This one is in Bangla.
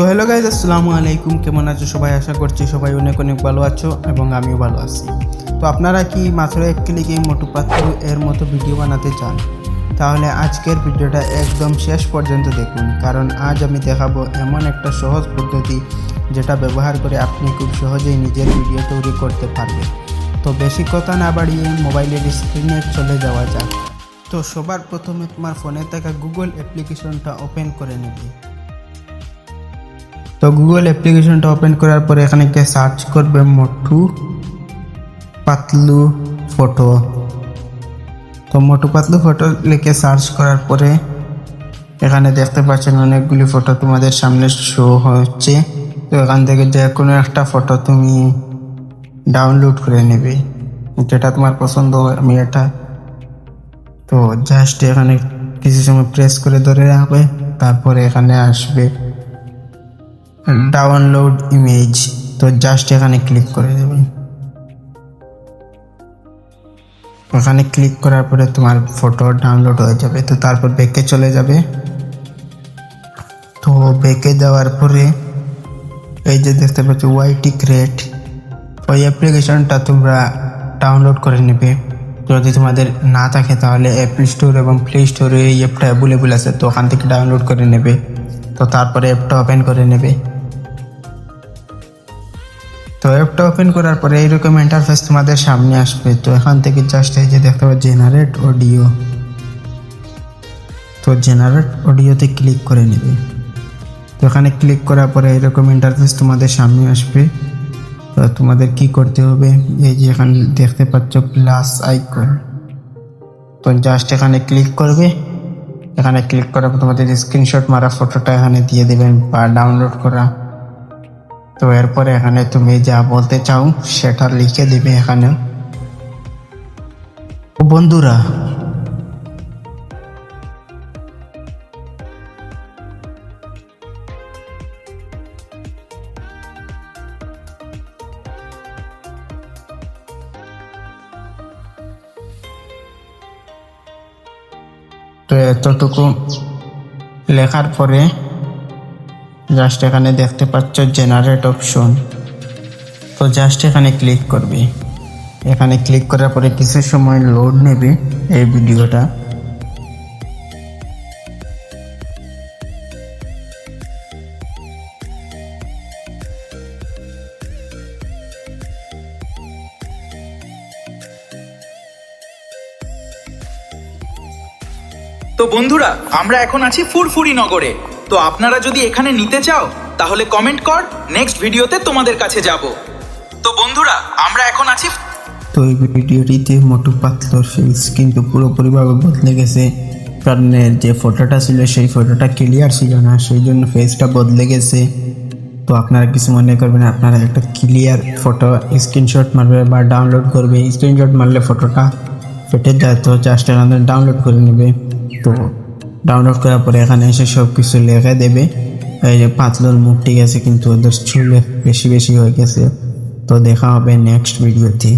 তো হ্যালো গাইজ, আসসালামু আলাইকুম। কেমন আছো সবাই? আশা করছি সবাই অনেক অনেক ভালো আছো এবং আমিও ভালো আছি। তো আপনারা কি মাত্র এক ক্লিকে মোটু পাতলু এর মতো ভিডিও বানাতে চান? তাহলে আজকের ভিডিওটা একদম শেষ পর্যন্ত দেখুন, কারণ আজ আমি দেখাবো এমন একটা সহজ পদ্ধতি যেটা ব্যবহার করে আপনি খুব সহজেই নিজের ভিডিও তৈরি করতে পারবেন। তো বেশি কথা না বাড়িয়ে মোবাইলের স্ক্রিনে চলে যাওয়া যাক। তো সবার প্রথমে তোমার ফোনে থাকা গুগল অ্যাপ্লিকেশনটা ওপেন করে নেবে। তো গুগল অ্যাপ্লিকেশনটা ওপেন করার পরে এখানে গিয়ে সার্চ করবে মোটু পাতলু ফটো। তো মোটু পাতলু ফটো লিখে সার্চ করার পরে এখানে দেখতে পাচ্ছেন অনেকগুলি ফটো তোমাদের সামনে শো হচ্ছে। তো এখান থেকে যে কোনো একটা ফটো তুমি ডাউনলোড করে নেবে, যেটা তোমার পছন্দ হয়। আমি এটা তো জাস্ট এখানে কিছু সময় প্রেস করে ধরে রাখবে, তারপরে এখানে আসবে ডাউনলোড ইমেজ। তো জাস্ট এখানে ক্লিক করে দেবেন। এখানে ক্লিক করার পরে তোমার ফটো ডাউনলোড হয়ে যাবে। তো তারপর ব্যাকে চলে যাবে। তো ব্যাকে যাওয়ার পরে এই যে দেখতে পাচ্ছ ওয়াইটি ক্রিয়েট, ওই অ্যাপ্লিকেশনটা তোমরা ডাউনলোড করে নেবে। যদি তোমাদের না থাকে তাহলে অ্যাপল স্টোর এবং প্লে স্টোরে এই অ্যাপটা অ্যাভেলেবল আছে, তো ওখান থেকে ডাউনলোড করে নেবে। তো তারপরে অ্যাপটা ওপেন করে নেবে। তো অ্যাপটা ওপেন করার পরে এইরকম ইন্টারফেস তোমাদের সামনে আসবে। তো এখান থেকে জাস্ট এই যে দেখতে পাচ্ছ জেনারেট অডিও, তো জেনারেট অডিওতে ক্লিক করে নেবে। তো এখানে ক্লিক করার পরে এইরকম ইন্টারফেস তোমাদের সামনে আসবে। তো তোমাদের কি করতে হবে, এই যে এখানে দেখতে পাচ্ছ প্লাস আইকন, তো জাস্ট এখানে ক্লিক করবে। এখানে ক্লিক করার পর তোমাদের স্ক্রিনশট মারা ফটোটা এখানে দিয়ে দেবেন বা ডাউনলোড করা। তো এরপরে এখানে তুমি যা বলতে চাও সেটা লিখে দিবে এখানে। বন্ধুরা, তো এতটুকু লেখার পরে জাস্ট এখানে দেখতে পাচ্ছ জেনারেট অপশন, তো জাস্ট এখানে ক্লিক করবে। এখানে ক্লিক করার পরে কিছু সময় লোড নেবে এই ভিডিওটা। তো বন্ধুরা, আমরা এখন আছি ফুরফুরি নগরে। তো আপনারা যদি এখানে নিতে চাও তাহলে কমেন্ট কর, নেক্সট ভিডিওতে তোমাদের কাছে যাব। তো বন্ধুরা, আমরা এখন আছি। তো এই ভিডিওটিতে মোটু পাতলুর ফেস কিন্তু পুরোপুরিভাবে বদলে গেছে, কারণ যে ফটোটা ছিল সেই ফটোটা ক্লিয়ার ছিল না, সেই জন্য ফেসটা বদলে গেছে। তো আপনারা কিছু মনে করবেন, আপনারা একটা ক্লিয়ার ফটো স্ক্রিনশট মারবে বা ডাউনলোড করবে। স্ক্রিনশট মারলে ফটোটা ফেটে যায়, তো জাস্ট এখানে ডাউনলোড করে নেবে। তো ডাউনলোড করার পরে এখানে এসে সব কিছু লিখে দেবে। এই যে পাতলুর মুখ ঠিক আছে, কিন্তু ওদের চুল বেশি বেশি হয়ে গেছে। তো দেখা হবে নেক্সট ভিডিওতে।